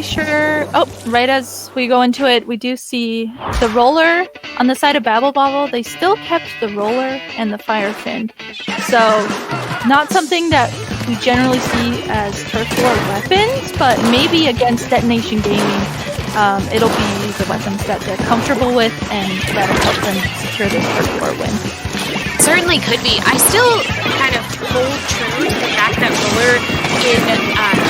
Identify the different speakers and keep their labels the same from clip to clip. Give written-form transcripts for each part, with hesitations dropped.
Speaker 1: sure. Oh, right as we go into it, we do see the roller on the side of Babble Bobble. They still kept the roller and the fire fin. So, not something that we generally see as turf war weapons, but maybe against DetonatioN Gaming, it'll be the weapons that they're comfortable with and that'll help them secure this turf war win.
Speaker 2: Certainly could be. I still kind of hold true to the fact that roller in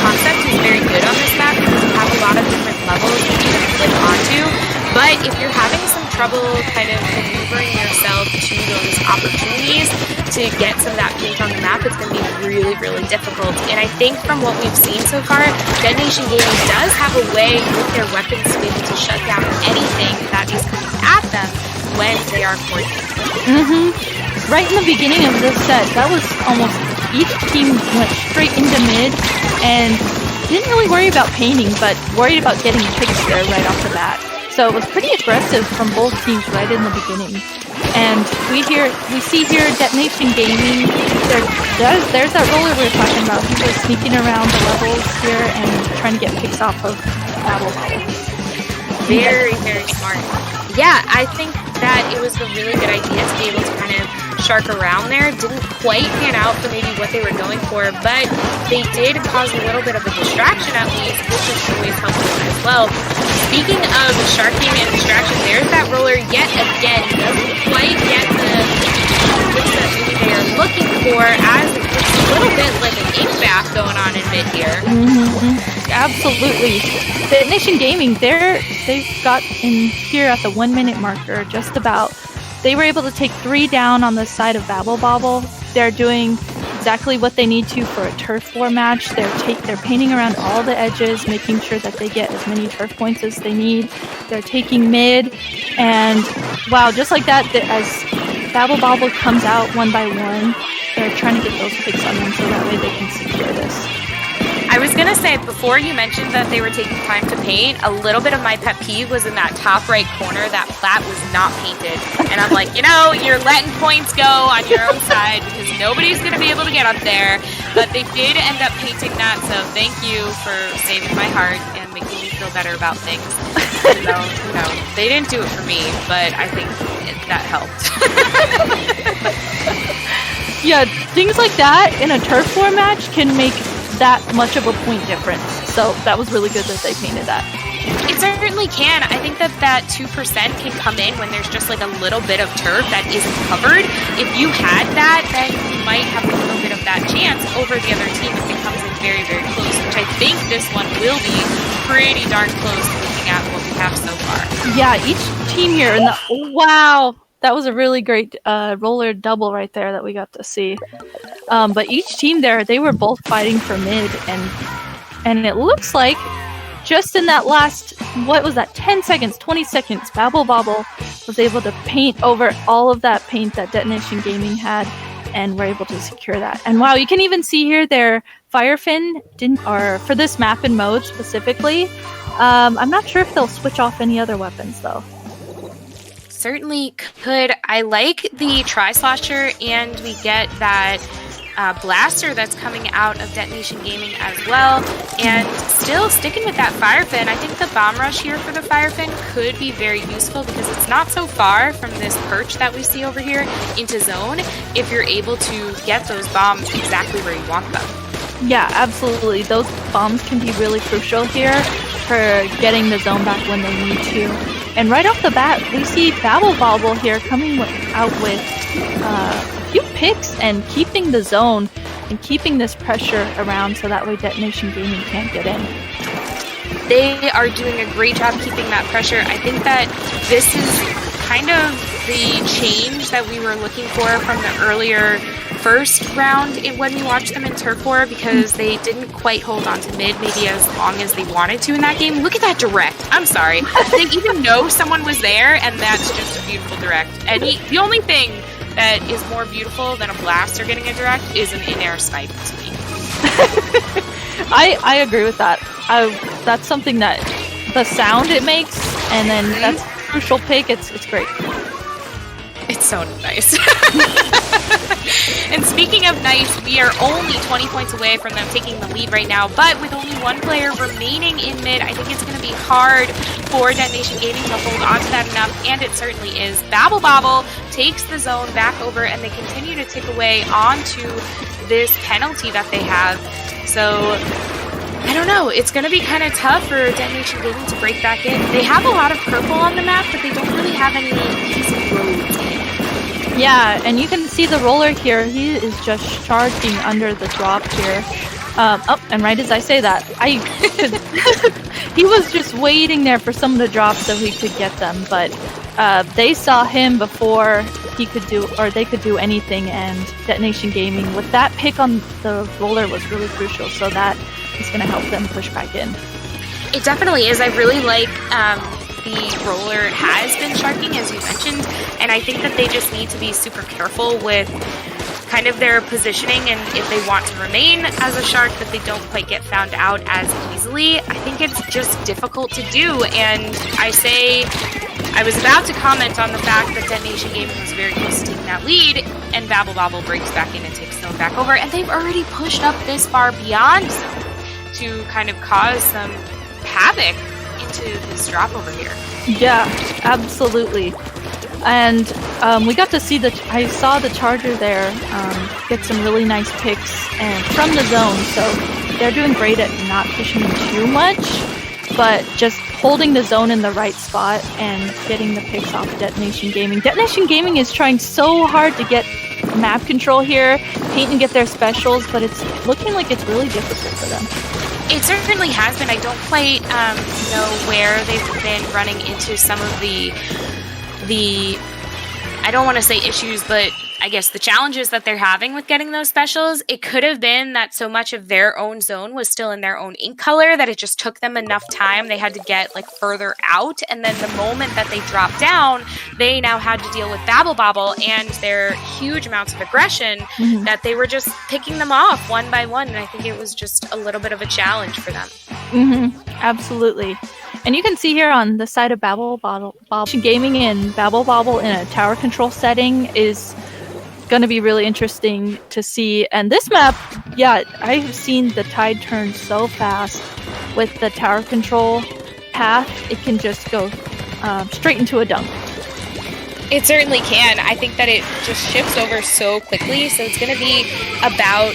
Speaker 2: concept is very good on this map because you have a lot of different levels that you can flip onto. But if you're having some trouble kind of maneuvering yourself to those opportunities to get some of that paint on the map, it's going to be really, really difficult. And I think from what we've seen so far, DetonatioN Gaming does have a way with their weapons to be able to shut down anything that is coming at them when they are coordinated.
Speaker 1: Right in the beginning of this set, that was almost each team went straight into mid and didn't really worry about painting, but worried about getting picks there right off the bat. So it was pretty aggressive from both teams right in the beginning. And we see here DetonatioN Gaming. There's that roller we were talking about. He was sneaking around the levels here and trying to get picks off of Babel.
Speaker 2: Very, very smart. Yeah, I think that it was a really good idea to be able to kind of shark around there. Didn't quite pan out for maybe what they were going for, but they did cause a little bit of a distraction at least, which is always helpful as well. Speaking of sharking and distraction, there's that roller yet again. Doesn't quite get the which that maybe they are looking for, as it looks a little bit like an ink bath going on in mid here.
Speaker 1: Absolutely. DetonatioN Gaming, they've got in here at the 1 minute marker just about. They were able to take 3 down on the side of Babble Bobble. They're doing exactly what they need to for a turf war match. They're painting around all the edges, making sure that they get as many turf points as they need. They're taking mid, and wow, just like that, as Babble Bobble comes out one by one, they're trying to get those picks on them so that way they can secure this.
Speaker 2: I was going to say, before you mentioned that they were taking time to paint, a little bit of my pet peeve was in that top right corner, that plat was not painted. And I'm like, you're letting points go on your own side because nobody's going to be able to get up there. But they did end up painting that, so thank you for saving my heart and making me feel better about things. So, they didn't do it for me, but I think that helped.
Speaker 1: Yeah, things like that in a turf war match can make that much of a point difference. So that was really good that they painted that.
Speaker 2: It certainly can. I think that 2% can come in when there's just like a little bit of turf that isn't covered. If you had that, then you might have a little bit of that chance over the other team if it comes in very, very close, which I think this one will be pretty darn close looking at what we have so far.
Speaker 1: Yeah, each team here in the wow. That was a really great roller double right there that we got to see. But each team there, they were both fighting for mid, and it looks like just in that last, 10 seconds, 20 seconds, Babble Bobble was able to paint over all of that paint that DetonatioN Gaming had, and were able to secure that. And wow, you can even see here their fire fin or for this map and mode specifically. I'm not sure if they'll switch off any other weapons though.
Speaker 2: Certainly could. I like the Tri-Slosher, and we get that blaster that's coming out of DetonatioN Gaming as well. And still sticking with that fire fin, I think the bomb rush here for the fire fin could be very useful because it's not so far from this perch that we see over here into zone if you're able to get those bombs exactly where you want them.
Speaker 1: Yeah, absolutely. Those bombs can be really crucial here for getting the zone back when they need to. And right off the bat, we see Babble Bobble here coming out with a few picks and keeping the zone and keeping this pressure around so that way DetonatioN Gaming can't get in.
Speaker 2: They are doing a great job keeping that pressure. I think that this is kind of the change that we were looking for from the earlier first round when we watched them in turf war, because they didn't quite hold on to mid maybe as long as they wanted to in that game. Look at that direct. I'm sorry. They even know someone was there, and that's just a beautiful direct. And the only thing that is more beautiful than a blaster getting a direct is an in-air snipe to me.
Speaker 1: I agree with that. That's something that the sound it makes, and then that's a crucial pick. It's great.
Speaker 2: It's so nice. And speaking of nice, we are only 20 points away from them taking the lead right now, but with only one player remaining in mid, I think it's going to be hard for DetonatioN Gaming to hold on to that enough, and it certainly is. Bobble takes the zone back over, and they continue to tick away onto this penalty that they have. So I don't know, it's going to be kind of tough for DetonatioN Gaming to break back in. They have a lot of purple on the map, but they don't really have any easy roads in.
Speaker 1: Yeah, and you can see the roller here. He is just charging under the drop here. Oh, and right as I say that, he was just waiting there for someone to drop so he could get them, but they saw him before he could do, or they could do anything, and DetonatioN Gaming, with that pick on the roller, was really crucial, so that is going to help them push back in.
Speaker 2: It definitely is. I really like the roller has been sharking, as you mentioned, and I think that they just need to be super careful with kind of their positioning, and if they want to remain as a shark, that they don't quite get found out as easily. I think it's just difficult to do, and I was about to comment on the fact that DetonatioN Gaming was very close to taking that lead, and Bobble breaks back in and takes zone back over, and they've already pushed up this far beyond zone to kind of cause some havoc into this drop over here.
Speaker 1: Yeah, absolutely. And we got to see I saw the Charger there get some really nice picks and from the zone, so they're doing great at not pushing in too much, but just holding the zone in the right spot and getting the picks off DetonatioN Gaming. DetonatioN Gaming is trying so hard to get map control here, paint and get their specials, but it's looking like it's really difficult for them.
Speaker 2: It certainly has been. I don't quite know where they've been running into some of the I don't want to say issues, but I guess the challenges that they're having with getting those specials. It could have been that so much of their own zone was still in their own ink color that it just took them enough time. They had to get like further out, and then the moment that they dropped down, they now had to deal with Bobble and their huge amounts of aggression that they were just picking them off one by one, and I think it was just a little bit of a challenge for them.
Speaker 1: Absolutely. And you can see here on the side of Babel Gaming and Bobble in a tower control setting is going to be really interesting to see. And this map, yeah, I've seen the tide turn so fast with the tower control path. It can just go straight into a dunk.
Speaker 2: It certainly can. I think that it just shifts over so quickly. So it's going to be about,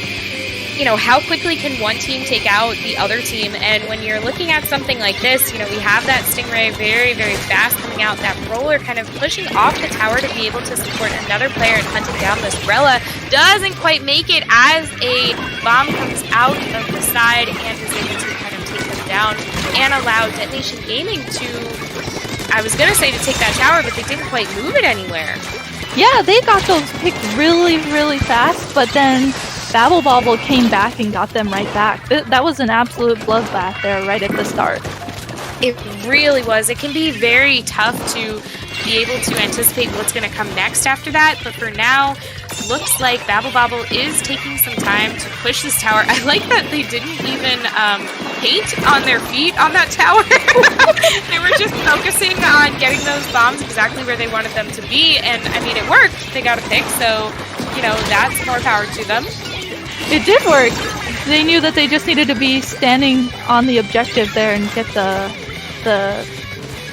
Speaker 2: how quickly can one team take out the other team? And when you're looking at something like this, we have that Stingray very, very fast coming out, that roller kind of pushing off the tower to be able to support another player and hunting down this Rella. Doesn't quite make it as a bomb comes out of the side and is able to kind of take them down and allow DetonatioN Gaming to, I was going to say to take that tower, but they didn't quite move it anywhere.
Speaker 1: Yeah, they got those picked really, really fast, but then Bobble came back and got them right back. That was an absolute bloodbath there right at the start.
Speaker 2: It really was. It can be very tough to be able to anticipate what's going to come next after that, but for now, looks like Bobble is taking some time to push this tower. I like that they didn't even paint on their feet on that tower. They were just focusing on getting those bombs exactly where they wanted them to be, and I mean, it worked. They got a pick, so, that's more power to them.
Speaker 1: It did work. They knew that they just needed to be standing on the objective there and get the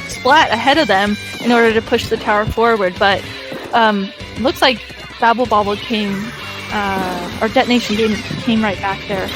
Speaker 1: splat ahead of them in order to push the tower forward. But looks like Bobble came, or DetonatioN Gaming came right back there.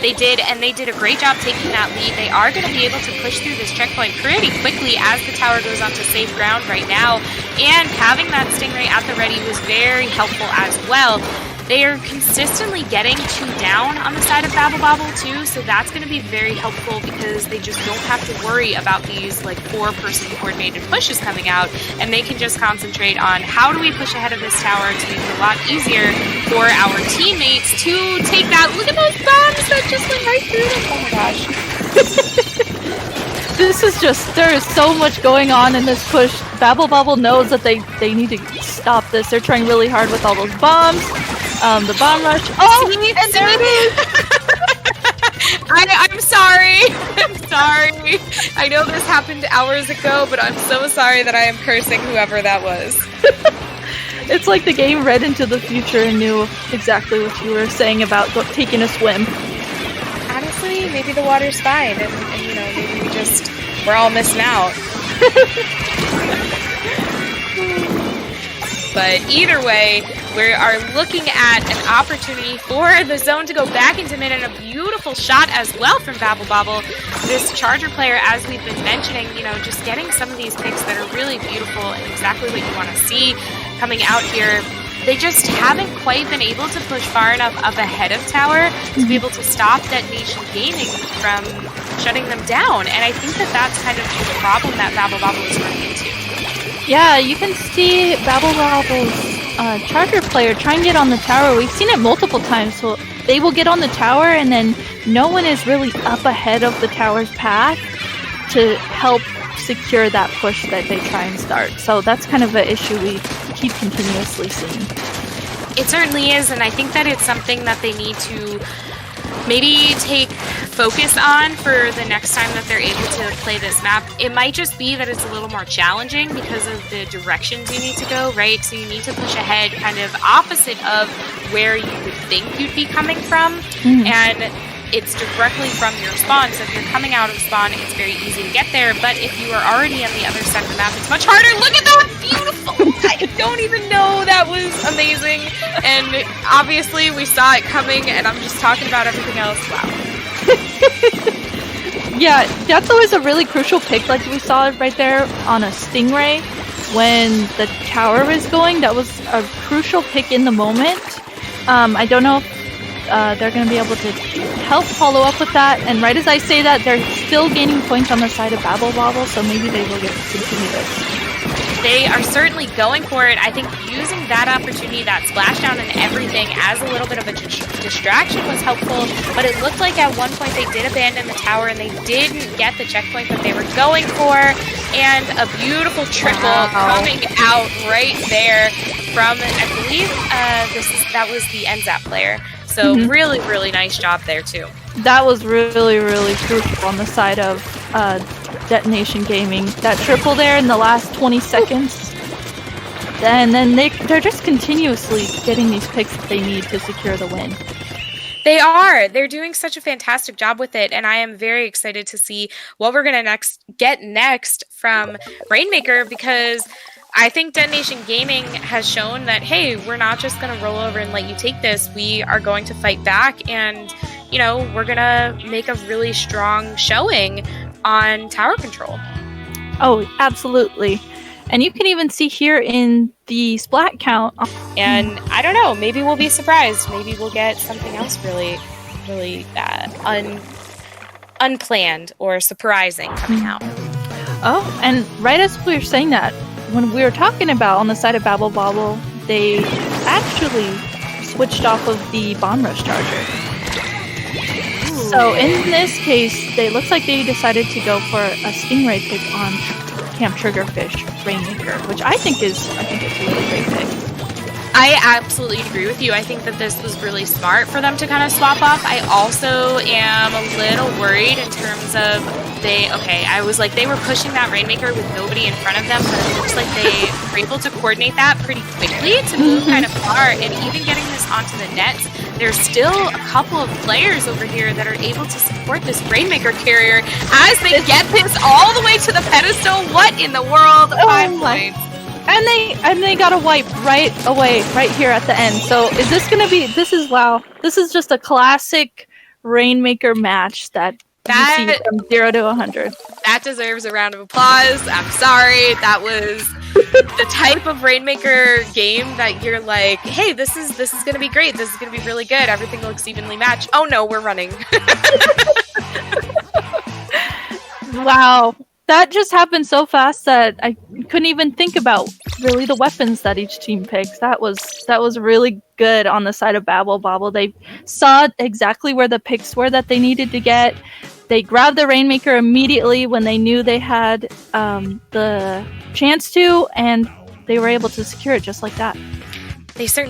Speaker 2: They did, and they did a great job taking that lead. They are going to be able to push through this checkpoint pretty quickly as the tower goes onto safe ground right now. And having that Stingray at the ready was very helpful as well. They are consistently getting 2 down on the side of Bobble too, so that's going to be very helpful because they just don't have to worry about these 4-person coordinated pushes coming out, and they can just concentrate on how do we push ahead of this tower to make it a lot easier for our teammates to take that. Look at those bombs that just went right through them. Oh my gosh.
Speaker 1: This is just, there is so much going on in this push. Bobble knows that they need to stop this. They're trying really hard with all those bombs. The bomb rush. Oh, and there it is.
Speaker 2: I'm sorry. I'm sorry. I know this happened hours ago, but I'm so sorry that I am cursing whoever that was.
Speaker 1: It's like the game read into the future and knew exactly what you were saying about taking a swim.
Speaker 2: Honestly, maybe the water's fine, and maybe we're all missing out. But either way, we are looking at an opportunity for the zone to go back into mid, and a beautiful shot as well from Bobble. This Charger player, as we've been mentioning, just getting some of these picks that are really beautiful and exactly what you want to see coming out here. They just haven't quite been able to push far enough up ahead of tower to be able to stop DetonatioN Gaming from shutting them down. And I think that that's kind of the problem that Bobble is running into.
Speaker 1: Yeah, you can see Babble's Charger player try and get on the tower. We've seen it multiple times. So they will get on the tower, and then no one is really up ahead of the tower's path to help secure that push that they try and start. So that's kind of an issue we keep continuously seeing.
Speaker 2: It certainly is, and I think that it's something that they need to maybe take focus on for the next time that they're able to play this map. It might just be that it's a little more challenging because of the directions you need to go, right? So you need to push ahead kind of opposite of where you would think you'd be coming from, and it's directly from your spawn. So if you're coming out of spawn, it's very easy to get there, but if you are already on the other side of the map, it's much harder. Look at that! Beautiful! I don't even know. That was amazing. And obviously we saw it coming, and I'm just talking about everything else. Wow.
Speaker 1: Yeah, that's always a really crucial pick. Like we saw it right there on a Stingray when the tower is going. That was a crucial pick in the moment. I don't know if they're going to be able to help follow up with that. And right as I say that, they're still gaining points on the side of Bobble, so maybe they will get to continue this.
Speaker 2: They are certainly going for it. I think using that opportunity, that splashdown and everything as a little bit of a distraction was helpful, but it looked like at one point they did abandon the tower and they didn't get the checkpoint that they were going for, and a beautiful triple coming out right there from, I believe that was the NZAP player. So really, really nice job there too.
Speaker 1: That was really, really crucial on the side of DetonatioN Gaming. That triple there in the last 20 seconds. And then they're just continuously getting these picks that they need to secure the win.
Speaker 2: They are. They're doing such a fantastic job with it, and I am very excited to see what we're going to get next from Rainmaker, because I think DetonatioN Gaming has shown that, hey, we're not just going to roll over and let you take this. We are going to fight back, and, we're going to make a really strong showing on tower control.
Speaker 1: Oh, absolutely. And you can even see here in the splat count.
Speaker 2: And I don't know, maybe we'll be surprised. Maybe we'll get something else really, really unplanned or surprising coming out.
Speaker 1: Oh, and right as we were saying that, when we were talking about on the side of Bobble, they actually switched off of the Bomb Rush Charger. Ooh. So in this case, it looks like they decided to go for a Stingray pick on Camp Triggerfish Rainmaker, which I think it's a really great pick.
Speaker 2: I absolutely agree with you. I think that this was really smart for them to kind of swap off. I also am a little worried in terms of I was like, they were pushing that Rainmaker with nobody in front of them, but it looks like they were able to coordinate that pretty quickly to move kind of far, and even getting this onto the net. There's still a couple of players over here that are able to support this Rainmaker carrier as they get this all the way to the pedestal. What in the world? 5 points.
Speaker 1: And they got a wipe right away, right here at the end. So is this gonna be? This is just a classic Rainmaker match that you see from 0 to 100.
Speaker 2: That deserves a round of applause. I'm sorry, that was the type of Rainmaker game that you're like, hey, this is gonna be great. This is gonna be really good. Everything looks evenly matched. Oh no, we're running.
Speaker 1: Wow. That just happened so fast that I couldn't even think about really the weapons that each team picks. That was really good on the side of Bobble. They saw exactly where the picks were that they needed to get. They grabbed the Rainmaker immediately when they knew they had the chance to, and they were able to secure it just like that.
Speaker 2: They certainly